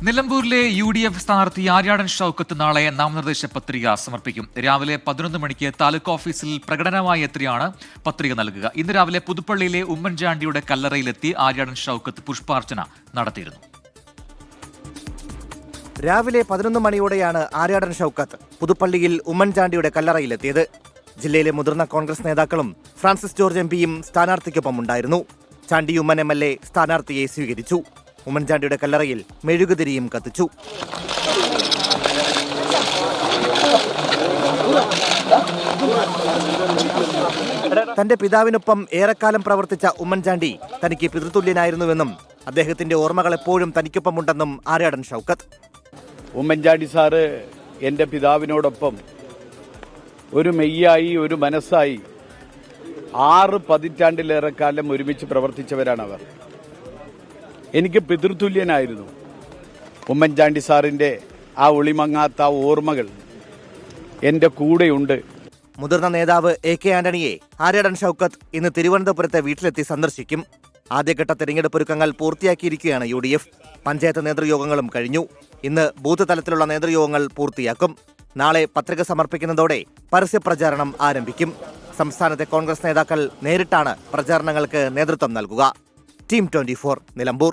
നിലമ്പൂരിലെ UDF സ്ഥാനാർത്ഥി ആര്യാടൻ ഷൗക്കത്ത് നാളെ നാമനിർദ്ദേശ പത്രിക സമർപ്പിക്കും. രാവിലെ 11 മണിക്ക് താലൂക്ക് ഓഫീസിൽ പ്രകടനമായി എത്തിയാണ് പത്രിക നൽകുക. ഇന്ന് രാവിലെ പുതുപ്പള്ളിയിലെ ഉമ്മൻചാണ്ടിയുടെ കല്ലറയിലെത്തി ആര്യാടൻ ഷൗക്കത്ത് പുഷ്പാർച്ചന നടത്തിയിരുന്നു. രാവിലെ 11 മണിയോടെയാണ് ആര്യാടൻ ഷൗക്കത്ത് പുതുപ്പള്ളിയിൽ ഉമ്മൻചാണ്ടിയുടെ കല്ലറയിലെത്തിയത്. ജില്ലയിലെ മുതിർന്ന കോൺഗ്രസ് നേതാക്കളും ഫ്രാൻസിസ് ജോർജ് MP സ്ഥാനാർത്ഥിക്കൊപ്പം ഉണ്ടായിരുന്നു. ചാണ്ടി ഉമ്മൻ MLA സ്ഥാനാർത്ഥിയെ സ്വീകരിച്ചു. ഉമ്മൻചാണ്ടിയുടെ കല്ലറയിൽ മെഴുകുതിരിയും കത്തിച്ചു. തന്റെ പിതാവിനൊപ്പം ഏറെക്കാലം പ്രവർത്തിച്ച ഉമ്മൻചാണ്ടി തനിക്ക് പിതൃതുല്യനായിരുന്നുവെന്നും അദ്ദേഹത്തിന്റെ ഓർമ്മകൾ എപ്പോഴും തനിക്കൊപ്പമുണ്ടെന്നും ആര്യാടൻ ഷൗക്കത്ത്. ഉമ്മൻചാണ്ടി സാറ് എൻ്റെ പിതാവിനോടൊപ്പം ഒരു മെയ്യായി ഒരു മനസ്സായി 6 പതിറ്റാണ്ടിലേറെ കാലം ഒരുമിച്ച് പ്രവർത്തിച്ചവരാണവർ. എനിക്ക് പിതൃതുല്യനായിരുന്നു. ഉമ്മൻചാണ്ടി സാറിൻ്റെ ആ ഒളിമങ്ങാത്ത ഓർമ്മകൾ എൻ്റെ കൂടെയുണ്ട്. മുതിർന്ന നേതാവ് AK ആന്റണിയെ ആര്യാടൻ ഷൗക്കത്ത് ഇന്ന് തിരുവനന്തപുരത്തെ വീട്ടിലെത്തി സന്ദർശിക്കും. ആദ്യഘട്ട തെരഞ്ഞെടുപ്പ് ഒരുക്കങ്ങൾ പൂർത്തിയാക്കിയിരിക്കുകയാണ് UDF. പഞ്ചായത്ത് നേതൃയോഗങ്ങളും കഴിഞ്ഞു. ഇന്ന് ബൂത്ത് തലത്തിലുള്ള നേതൃയോഗങ്ങൾ പൂർത്തിയാക്കും. നാളെ പത്രിക സമർപ്പിക്കുന്നതോടെ പരസ്യപ്രചാരണം ആരംഭിക്കും. സംസ്ഥാനത്തെ കോൺഗ്രസ് നേതാക്കൾ നേരിട്ടാണ് പ്രചാരണങ്ങൾക്ക് നേതൃത്വം നൽകുക. Team 24 നിലമ്പൂർ.